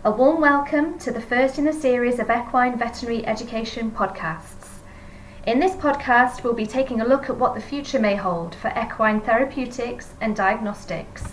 A warm welcome to the first in a series of Equine Veterinary Education podcasts. In this podcast, we'll be taking a look at what the future may hold for equine therapeutics and diagnostics.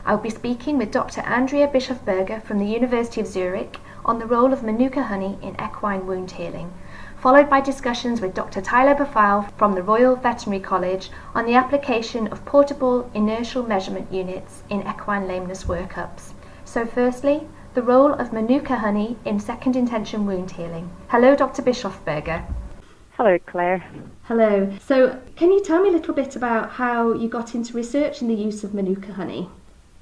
I'll be speaking with Dr. Andrea Bischofberger from the University of Zurich on the role of manuka honey in equine wound healing, followed by discussions with Dr. Thilo Pfau from the Royal Veterinary College on the application of portable inertial measurement units in equine lameness workups. So firstly, the role of manuka honey in second intention wound healing. Hello, Dr. Bischofberger. Hello, Claire. Hello. So can you tell me a little bit about how you got into research in the use of manuka honey?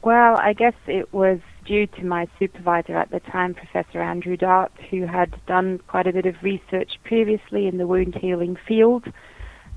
Well, I guess it was due to my supervisor at the time, Professor Andrew Dart, who had done quite a bit of research previously in the wound healing field,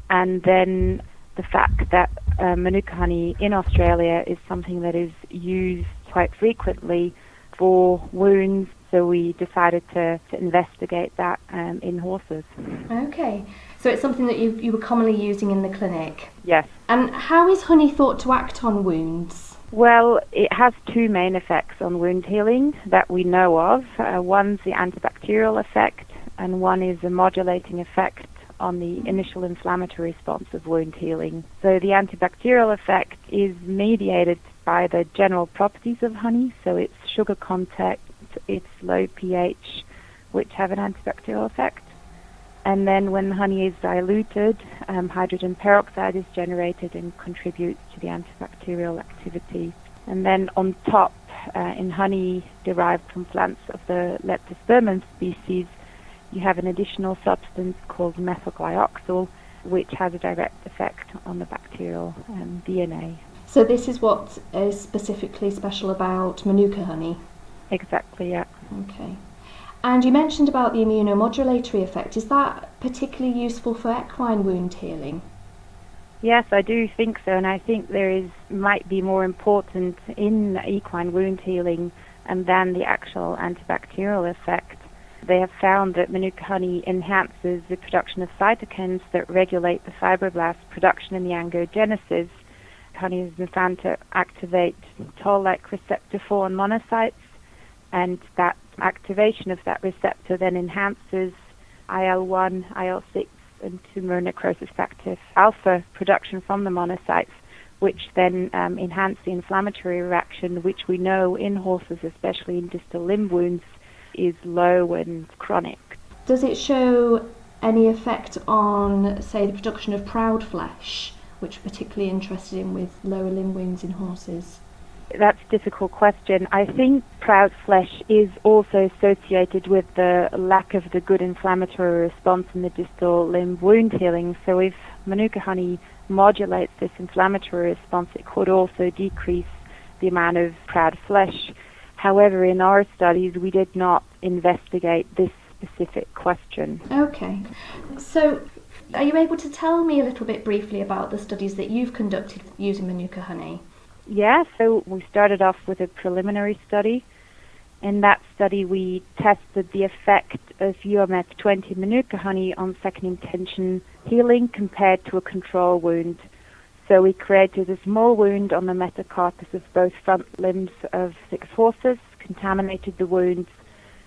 and then the fact that manuka honey in Australia is something that is used quite frequently for wounds, so we decided to investigate that in horses. Okay, so it's something that you were commonly using in the clinic? Yes. And how is honey thought to act on wounds? Well, it has two main effects on wound healing that we know of. One's the antibacterial effect, and one is a modulating effect on the initial inflammatory response of wound healing. So the antibacterial effect is mediated by the general properties of honey, so its sugar content, its low pH, which have an antibacterial effect. And then when honey is diluted, hydrogen peroxide is generated and contributes to the antibacterial activity. And then on top, in honey derived from plants of the leptospermum species, you have an additional substance called methylglyoxal, which has a direct effect on the bacterial DNA. So this is what is specifically special about manuka honey? Exactly, yeah. Okay. And you mentioned about the immunomodulatory effect. Is that particularly useful for equine wound healing? Yes, I do think so, and I think might be more important in equine wound healing than the actual antibacterial effect. They have found that manuka honey enhances the production of cytokines that regulate the fibroblast production in the angiogenesis. Honey has been found to activate toll-like receptor 4 on monocytes, and that activation of that receptor then enhances IL-1, IL-6, and tumor necrosis factor alpha production from the monocytes, which then enhance the inflammatory reaction, which we know in horses, especially in distal limb wounds, is low and chronic. Does it show any effect on, say, the production of proud flesh, which we're particularly interested in with lower limb wounds in horses? That's a difficult question. I think proud flesh is also associated with the lack of the good inflammatory response in the distal limb wound healing. So if manuka honey modulates this inflammatory response, it could also decrease the amount of proud flesh. However, in our studies, we did not investigate this specific question. Okay. So are you able to tell me a little bit briefly about the studies that you've conducted using manuka honey? Yeah, so we started off with a preliminary study. In that study, we tested the effect of UMF 20 manuka honey on second intention healing compared to a control wound. So we created a small wound on the metacarpus of both front limbs of 6 horses, contaminated the wounds.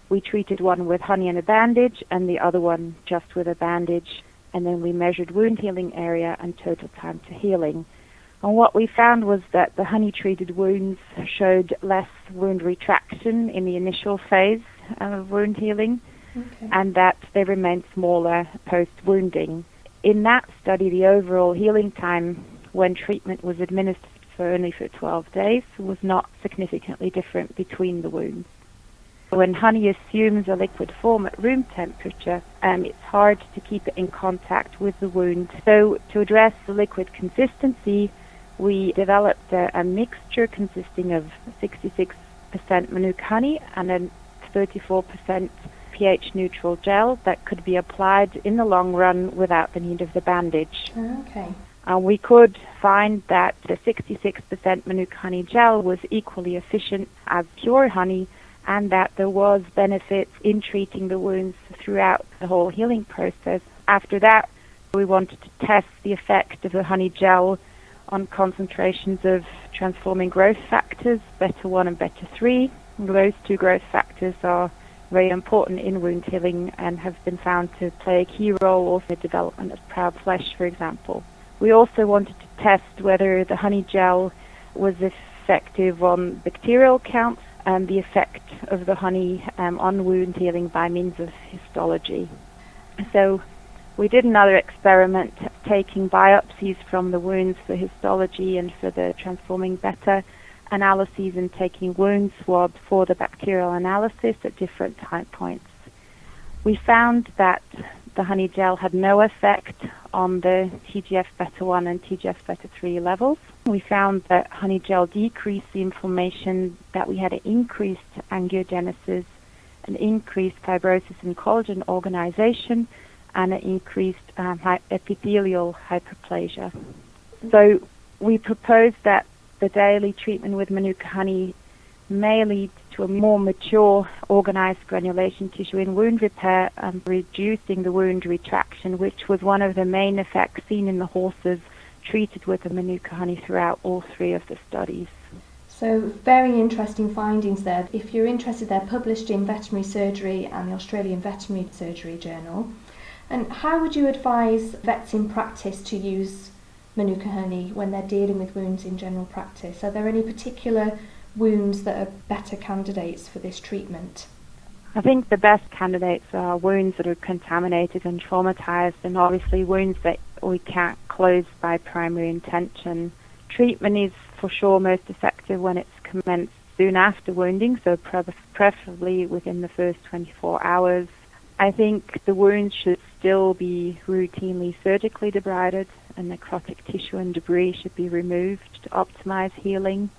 We treated one with honey and a bandage and the other one just with a bandage. And then we measured wound healing area and total time to healing. And what we found was that the honey-treated wounds showed less wound retraction in the initial phase of wound healing, and that they remained smaller post-wounding. In that study, the overall healing time when treatment was administered only for 12 days was not significantly different between the wounds. When honey assumes a liquid form at room temperature, it's hard to keep it in contact with the wound. So to address the liquid consistency, we developed a mixture consisting of 66% manuka honey and a 34% pH neutral gel that could be applied in the long run without the need of the bandage. Okay. We could find that the 66% manuka honey gel was equally efficient as pure honey, and that there was benefits in treating the wounds throughout the whole healing process. After that, we wanted to test the effect of the honey gel on concentrations of transforming growth factors, beta 1 and beta 3, Those two growth factors are very important in wound healing and have been found to play a key role also in the development of proud flesh, for example. We also wanted to test whether the honey gel was effective on bacterial counts and the effect of the honey on wound healing by means of histology. So we did another experiment taking biopsies from the wounds for histology and for the transforming beta analyses and taking wound swabs for the bacterial analysis at different time points. We found that the honey gel had no effect on the TGF-beta1 and TGF-beta3 levels. We found that honey gel decreased the inflammation, that we had an increased angiogenesis, an increased fibrosis and collagen organization, and an increased epithelial hyperplasia. So we proposed that the daily treatment with manuka honey may lead to a more mature, organized granulation tissue in wound repair and reducing the wound retraction, which was one of the main effects seen in the horses treated with the manuka honey throughout all three of the studies. So very interesting findings there. If you're interested, they're published in Veterinary Surgery and the Australian Veterinary Surgery Journal. And how would you advise vets in practice to use manuka honey when they're dealing with wounds in general practice? Are there any particular wounds that are better candidates for this treatment? I think the best candidates are wounds that are contaminated and traumatized, and obviously wounds that we can't close by primary intention. Treatment is for sure most effective when it's commenced soon after wounding, so preferably within the first 24 hours. I think the wounds should still be routinely surgically debrided, and necrotic tissue and debris should be removed to optimize healing.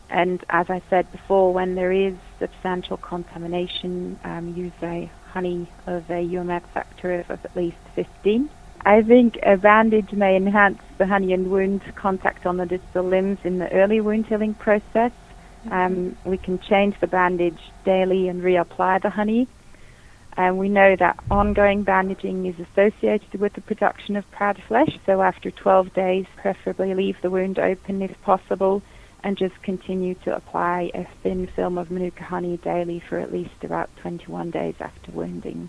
And as I said before, when there is substantial contamination, use a honey of a UMF factor of at least 15. I think a bandage may enhance the honey and wound contact on the distal limbs in the early wound healing process. We can change the bandage daily and reapply the honey. We know that ongoing bandaging is associated with the production of proud flesh, so after 12 days, preferably leave the wound open if possible, and just continue to apply a thin film of manuka honey daily for at least about 21 days after wounding.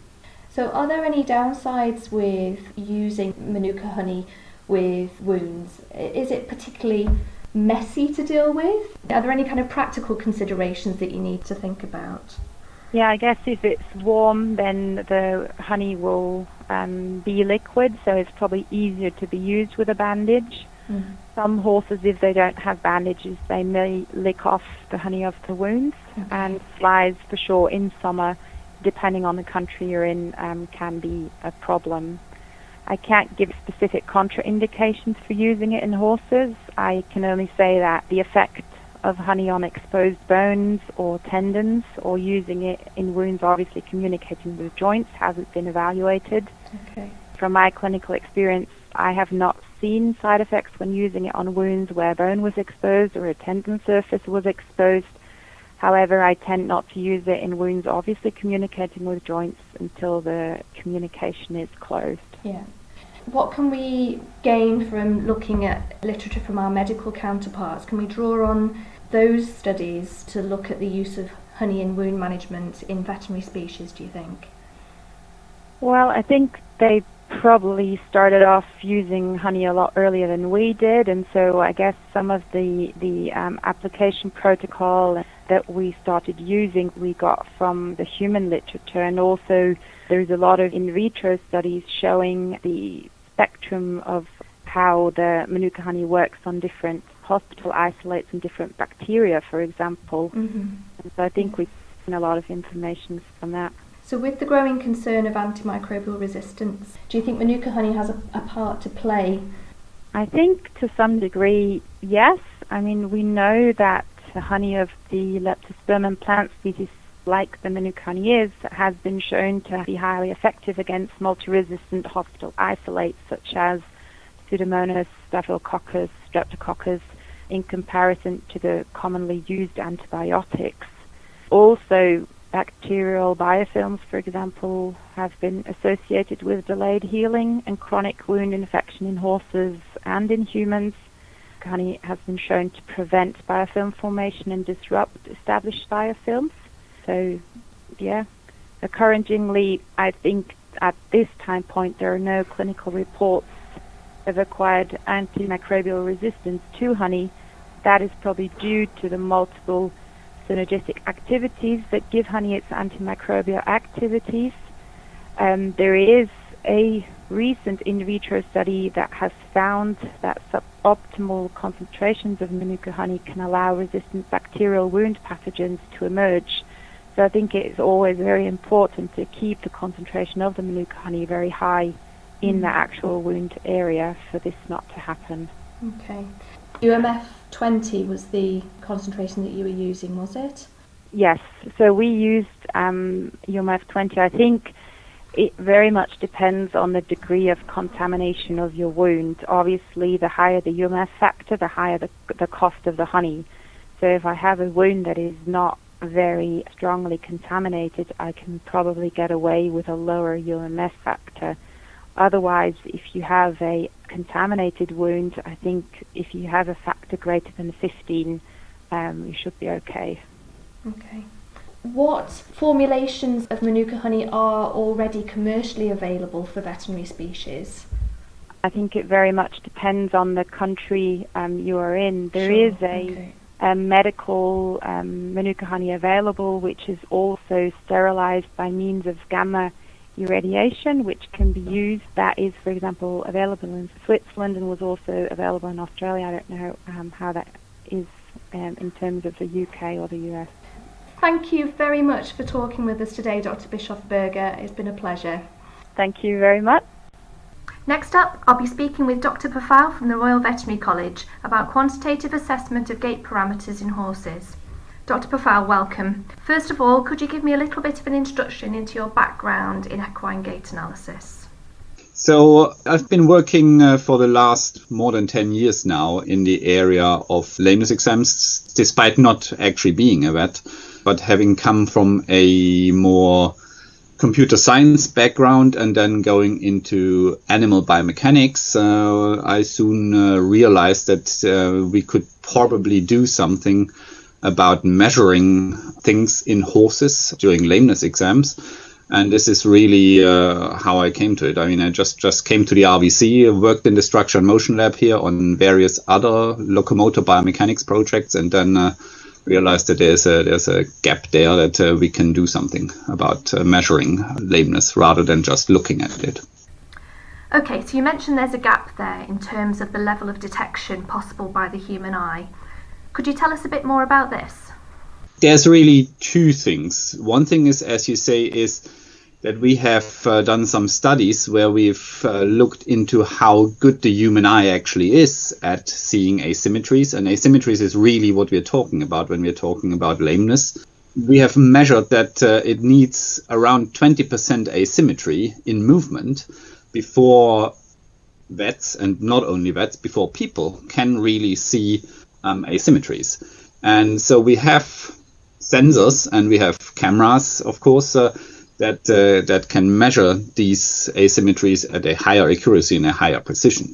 So are there any downsides with using manuka honey with wounds? Is it particularly messy to deal with? Are there any kind of practical considerations that you need to think about? Yeah, I guess if it's warm, then the honey will be liquid, so it's probably easier to be used with a bandage. Some horses, if they don't have bandages, they may lick off the honey of the wounds, and flies for sure in summer, depending on the country you're in, can be a problem. I can't give specific contraindications for using it in horses. I can only say that the effect of honey on exposed bones or tendons, or using it in wounds obviously communicating with joints, hasn't been evaluated. From my clinical experience, I have not seen side effects when using it on wounds where bone was exposed or a tendon surface was exposed. However, I tend not to use it in wounds obviously communicating with joints until the communication is closed. Yeah. What can we gain from looking at literature from our medical counterparts? Can we draw on those studies to look at the use of honey in wound management in veterinary species, do you think? Well, I think they probably started off using honey a lot earlier than we did, and so I guess some of the application protocol that we started using we got from the human literature, and also there's a lot of in vitro studies showing the spectrum of how the manuka honey works on different hospital isolates and different bacteria, for example. And so I think we've seen a lot of information from that. So with the growing concern of antimicrobial resistance, do you think manuka honey has a part to play? I think to some degree, yes. I mean, we know that the honey of the leptospermum plant species, like the manuka honey is, has been shown to be highly effective against multi-resistant hospital isolates such as Pseudomonas, Staphylococcus, Streptococcus, in comparison to the commonly used antibiotics. Also, bacterial biofilms, for example, have been associated with delayed healing and chronic wound infection in horses and in humans. manuka honey has been shown to prevent biofilm formation and disrupt established biofilms. So, yeah, encouragingly, I think at this time point there are no clinical reports of acquired antimicrobial resistance to honey. That is probably due to the multiple synergistic activities that give honey its antimicrobial activities. There is a recent in vitro study that has found that suboptimal concentrations of manuka honey can allow resistant bacterial wound pathogens to emerge. So I think it is always very important to keep the concentration of the manuka honey very high in the actual wound area for this not to happen. Okay. UMF 20 was the concentration that you were using, was it? Yes. So we used UMF 20. I think it very much depends on the degree of contamination of your wound. Obviously, the higher the UMF factor, the higher the cost of the honey. So if I have a wound that is not very strongly contaminated, I can probably get away with a lower UMF factor. Otherwise, if you have a contaminated wound, I think if you have a factor greater than 15, you should be okay. Okay. What formulations of manuka honey are already commercially available for veterinary species? I think it very much depends on the country you are in. There is a medical manuka honey available, which is also sterilized by means of gamma irradiation, which can be used. That is, for example, available in Switzerland and was also available in Australia. I don't know how that is in terms of the UK or the US. Thank you very much for talking with us today, Dr. Bischofberger. It's been a pleasure. Thank you very much. Next up, I'll be speaking with Dr. Pfau from the Royal Veterinary College about quantitative assessment of gait parameters in horses. Dr. Pfau, welcome. First of all, could you give me a little bit of an introduction into your background in equine gait analysis? So I've been working for the last more than 10 years now in the area of lameness exams, despite not actually being a vet, but having come from a more computer science background and then going into animal biomechanics, I soon realized that we could probably do something about measuring things in horses during lameness exams. And this is really how I came to it. I mean, I just came to the RVC, worked in the structure and motion lab here on various other locomotor biomechanics projects, and then realized that there's a gap there that we can do something about measuring lameness rather than just looking at it. Okay, so you mentioned there's a gap there in terms of the level of detection possible by the human eye. Could you tell us a bit more about this? There's really two things. One thing is, as you say, is that we have done some studies where we've looked into how good the human eye actually is at seeing asymmetries. And asymmetries is really what we're talking about when we're talking about lameness. We have measured that it needs around 20% asymmetry in movement before vets, and not only vets, before people can really see asymmetries. And so we have sensors and we have cameras, of course, that can measure these asymmetries at a higher accuracy and a higher precision.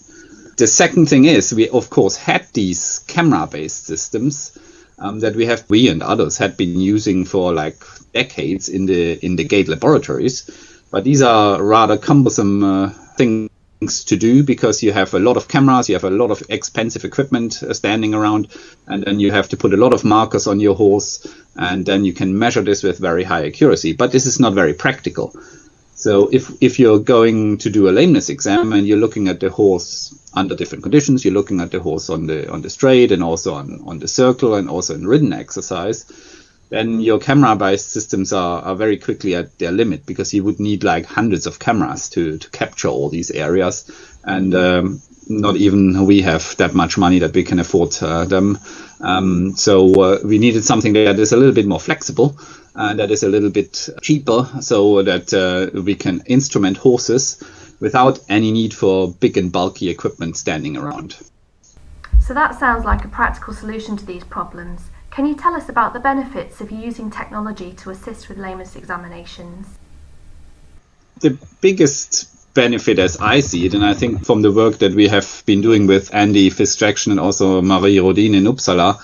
The second thing is we, of course, had these camera-based systems that we and others had been using for like decades in the gait laboratories. But these are rather cumbersome things to do because you have a lot of cameras, you have a lot of expensive equipment standing around, and then you have to put a lot of markers on your horse, and then you can measure this with very high accuracy. But this is not very practical. So if you're going to do a lameness exam and you're looking at the horse under different conditions, you're looking at the horse on the straight and also on the circle and also in ridden exercise, then your camera-based systems are very quickly at their limit because you would need like hundreds of cameras to capture all these areas. And not even we have that much money that we can afford them. So we needed something that is a little bit more flexible, that is a little bit cheaper, so that we can instrument horses without any need for big and bulky equipment standing around. So that sounds like a practical solution to these problems. Can you tell us about the benefits of using technology to assist with lameness examinations? The biggest benefit as I see it, and I think from the work that we have been doing with Andy Fitzjackson and also Marie Rodin in Uppsala,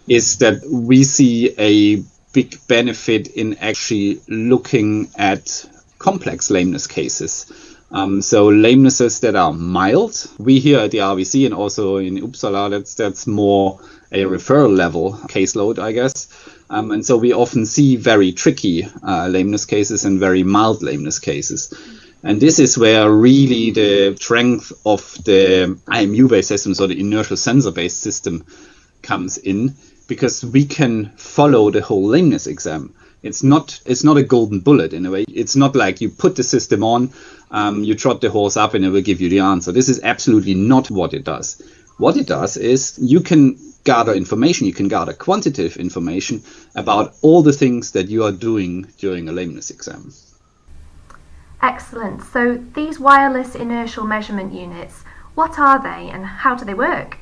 is that we see a big benefit in actually looking at complex lameness cases. So lamenesses that are mild. We here at the RVC and also in Uppsala, that's more a referral level caseload, I guess. And so we often see very tricky lameness cases and very mild lameness cases. And this is where really the strength of the IMU-based system, so the inertial sensor-based system, comes in, because we can follow the whole lameness exam. It's not a golden bullet in a way. It's not like you put the system on, you trot the horse up and it will give you the answer. This is absolutely not what it does. What it does is you can gather information, you can gather quantitative information about all the things that you are doing during a lameness exam. Excellent. So these wireless inertial measurement units, what are they and how do they work?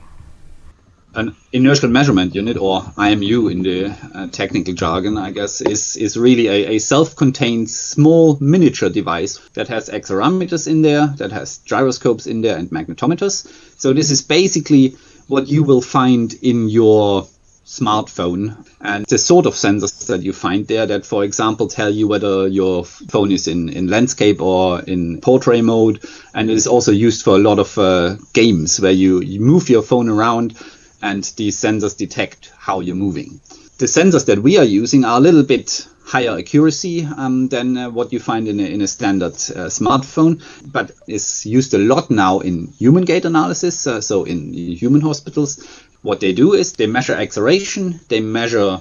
An inertial measurement unit, or IMU in the technical jargon, I guess, is really a self-contained small miniature device that has accelerometers in there, that has gyroscopes in there and magnetometers. So this is basically what you will find in your smartphone, and the sort of sensors that you find there that, for example, tell you whether your phone is in landscape or in portrait mode. And it is also used for a lot of games where you move your phone around and these sensors detect how you're moving. The sensors that we are using are a little bit higher accuracy than what you find in a standard smartphone, but is used a lot now in human gait analysis, so in human hospitals. What they do is they measure acceleration, they measure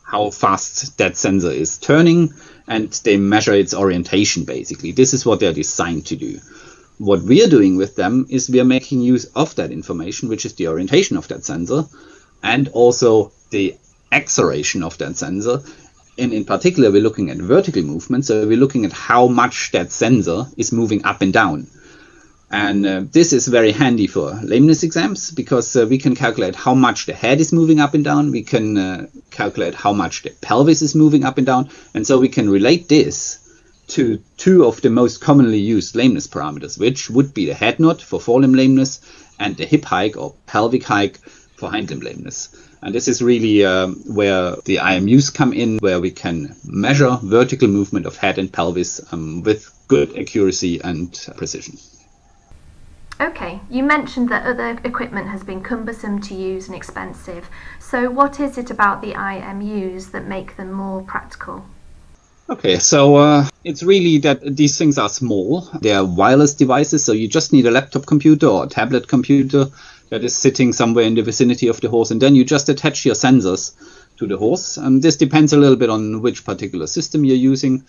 how fast that sensor is turning, and they measure its orientation, basically. This is what they're designed to do. What we are doing with them is we are making use of that information, which is the orientation of that sensor, and also the acceleration of that sensor. And in particular, we're looking at vertical movement. So we're looking at how much that sensor is moving up and down. And this is very handy for lameness exams, because we can calculate how much the head is moving up and down. We can calculate how much the pelvis is moving up and down. And so we can relate this to two of the most commonly used lameness parameters, which would be the head nod for forelimb lameness and the hip hike or pelvic hike for hindlimb lameness. And this is really where the IMUs come in, where we can measure vertical movement of head and pelvis with good accuracy and precision. Okay, you mentioned that other equipment has been cumbersome to use and expensive. So what is it about the IMUs that make them more practical? Okay, so it's really that these things are small. They are wireless devices, so you just need a laptop computer or a tablet computer that is sitting somewhere in the vicinity of the horse, and then you just attach your sensors to the horse. This depends a little bit on which particular system you're using.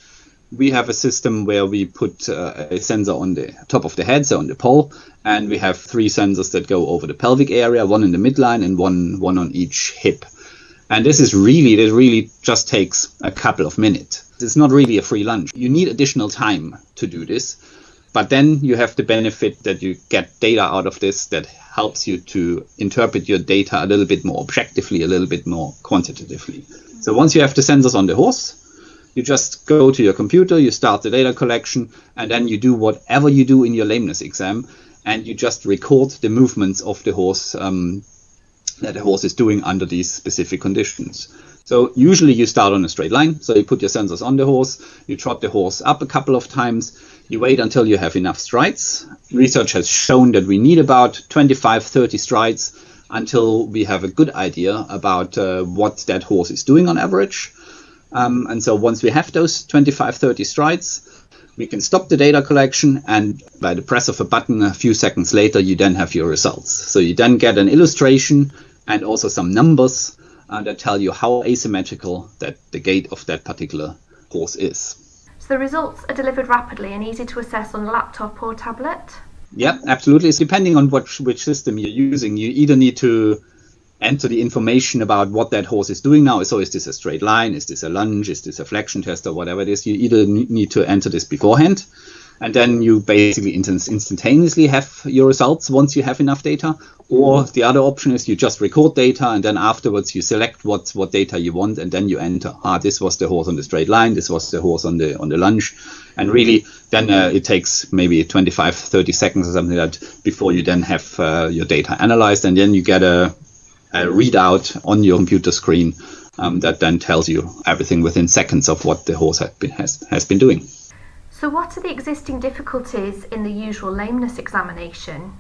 We have a system where we put a sensor on the top of the head, so on the poll, and we have 3 sensors that go over the pelvic area, 1 in the midline and one on each hip. And this really just takes a couple of minutes. It's not really a free lunch. You need additional time to do this, but then you have the benefit that you get data out of this that helps you to interpret your data a little bit more objectively, a little bit more quantitatively. So once you have the sensors on the horse, you just go to your computer, you start the data collection, and then you do whatever you do in your lameness exam, and you just record the movements of the horse that the horse is doing under these specific conditions. So usually you start on a straight line. So you put your sensors on the horse, you trot the horse up a couple of times, you wait until you have enough strides. Research has shown that we need about 25-30 strides until we have a good idea about what that horse is doing on average. And so once we have those 25-30 strides, we can stop the data collection, and by the press of a button a few seconds later, you then have your results. So you then get an illustration and also some numbers that tell you how asymmetrical that the gait of that particular horse is. So the results are delivered rapidly and easy to assess on a laptop or tablet? Yeah, absolutely. It's depending on which system you're using. You either need to enter the information about what that horse is doing now. So is this a straight line? Is this a lunge? Is this a flexion test or whatever it is? You either need to enter this beforehand, and then you basically instantaneously have your results once you have enough data. Or the other option is you just record data, and then afterwards you select what data you want, and then you enter. This was the horse on the straight line, this was the horse on the lunge, and really then it takes maybe 25-30 seconds or something like that before you then have your data analyzed, and then you get a readout on your computer screen that then tells you everything within seconds of what the horse has been doing. So what are the existing difficulties in the usual lameness examination?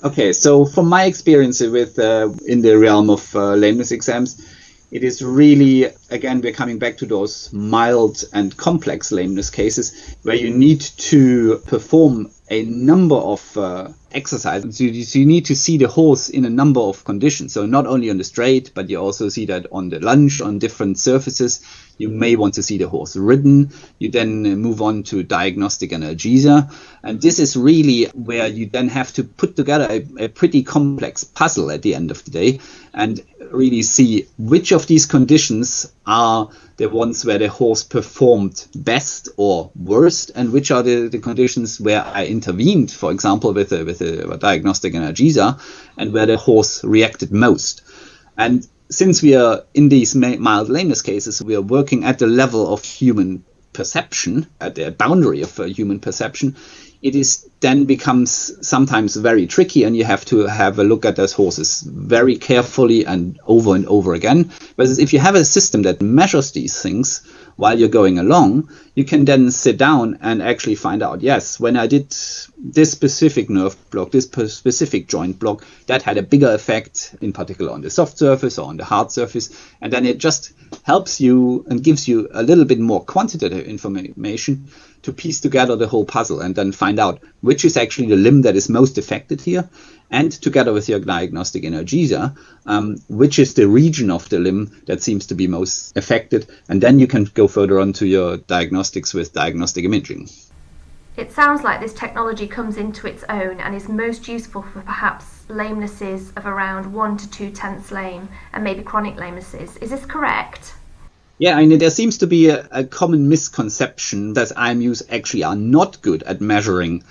Okay, so from my experience with in the realm of lameness exams, it is really, again, we're coming back to those mild and complex lameness cases where you need to perform a number of exercises. So you need to see the horse in a number of conditions. So not only on the straight, but you also see that on the lunge, on different surfaces. You may want to see the horse ridden. You then move on to diagnostic analgesia. And this is really where you then have to put together a pretty complex puzzle at the end of the day and really see which of these conditions are the ones where the horse performed best or worst, and which are the conditions where I intervened, for example, with a diagnostic analgesia, and where the horse reacted most. And since we are in these mild lameness cases, we are working at the level of human perception, at the boundary of human perception. It is then becomes sometimes very tricky, and you have to have a look at those horses very carefully and over again. Whereas if you have a system that measures these things while you're going along, you can then sit down and actually find out, yes, when I did this specific nerve block, this specific joint block, that had a bigger effect, in particular on the soft surface or on the hard surface. And then it just helps you and gives you a little bit more quantitative information to piece together the whole puzzle and then find out which is actually the limb that is most affected here, and together with your diagnostic analgesia, which is the region of the limb that seems to be most affected, and then you can go further on to your diagnostics with diagnostic imaging. It sounds like this technology comes into its own and is most useful for perhaps lamenesses of around 1 to 2 tenths lame and maybe chronic lamenesses. Is this correct? Yeah, I mean, there seems to be a common misconception that IMUs actually are not good at measuring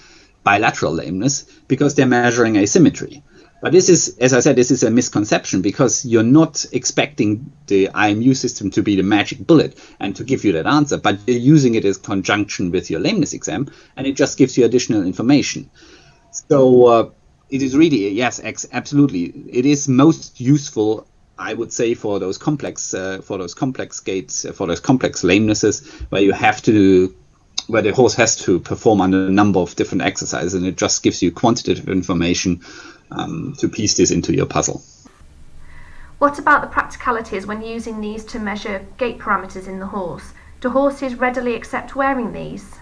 bilateral lameness because they're measuring asymmetry. But this is, as I said, this is a misconception because you're not expecting the IMU system to be the magic bullet and to give you that answer, but you're using it in conjunction with your lameness exam, and it just gives you additional information. So it is really, yes, absolutely. It is most useful, I would say, for those complex gaits, for those complex lamenesses where the horse has to perform under a number of different exercises, and it just gives you quantitative information to piece this into your puzzle. What about the practicalities when using these to measure gait parameters in the horse? Do horses readily accept wearing these?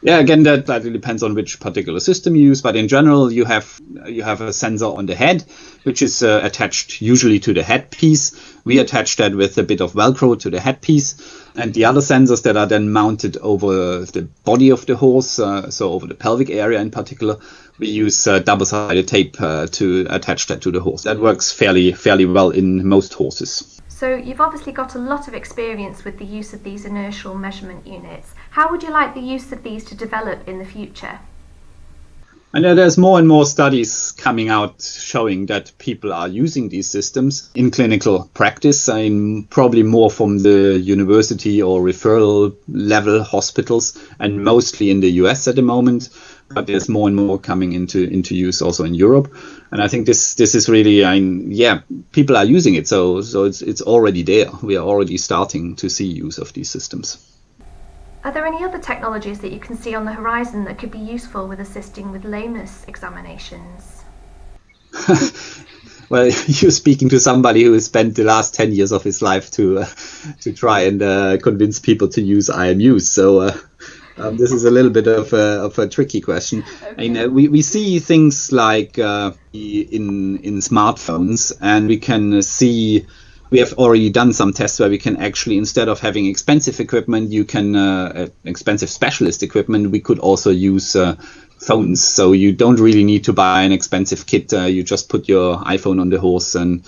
Yeah, again, that depends on which particular system you use, but in general, you have a sensor on the head, which is attached usually to the headpiece. We attach that with a bit of Velcro to the headpiece, and the other sensors that are then mounted over the body of the horse, so over the pelvic area in particular, we use double-sided tape to attach that to the horse. That works fairly well in most horses. So you've obviously got a lot of experience with the use of these inertial measurement units. How would you like the use of these to develop in the future? I know there's more and more studies coming out showing that people are using these systems in clinical practice, probably more from the university or referral level hospitals, and mostly in the US at the moment. But there's more and more coming into use also in Europe. And I think this is really, people are using it. So it's already there. We are already starting to see use of these systems. Are there any other technologies that you can see on the horizon that could be useful with assisting with lameness examinations? Well, you're speaking to somebody who has spent the last 10 years of his life to try and convince people to use IMUs. So this is a little bit of a tricky question. Okay. I mean, we see things like in smartphones, and we can see. We have already done some tests where we can actually, instead of having expensive equipment, expensive specialist equipment, we could also use phones, so you don't really need to buy an expensive kit. You just put your iPhone on the horse and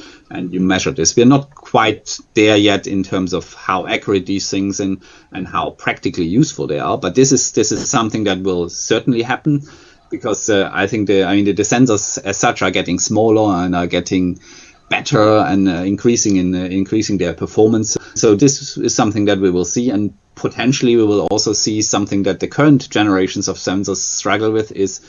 you measure this. We're not quite there yet in terms of how accurate these things and how practically useful they are, but this is something that will certainly happen, because I think the sensors as such are getting smaller and are getting better and increasing their performance. So this is something that we will see, and potentially we will also see something that the current generations of sensors struggle with, is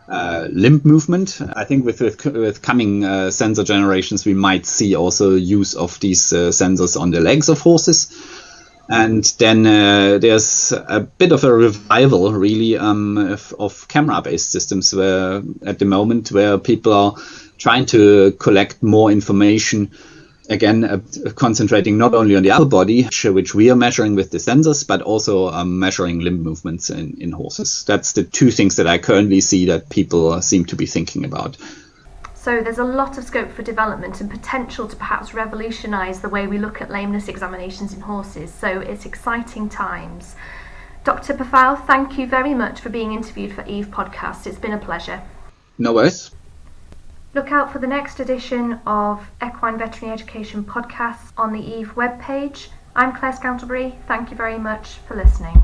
limb movement. I think with coming sensor generations, we might see also use of these sensors on the legs of horses. And then there's a bit of a revival, really, of camera-based systems, where at the moment where people are trying to collect more information, again, concentrating not only on the upper body, which we are measuring with the sensors, but also measuring limb movements in horses. That's the two things that I currently see that people seem to be thinking about. So there's a lot of scope for development and potential to perhaps revolutionise the way we look at lameness examinations in horses. So it's exciting times. Dr. Pfau, thank you very much for being interviewed for EVE Podcast. It's been a pleasure. No worries. Look out for the next edition of Equine Veterinary Education podcasts on the EVE webpage. I'm Claire Scantlebury. Thank you very much for listening.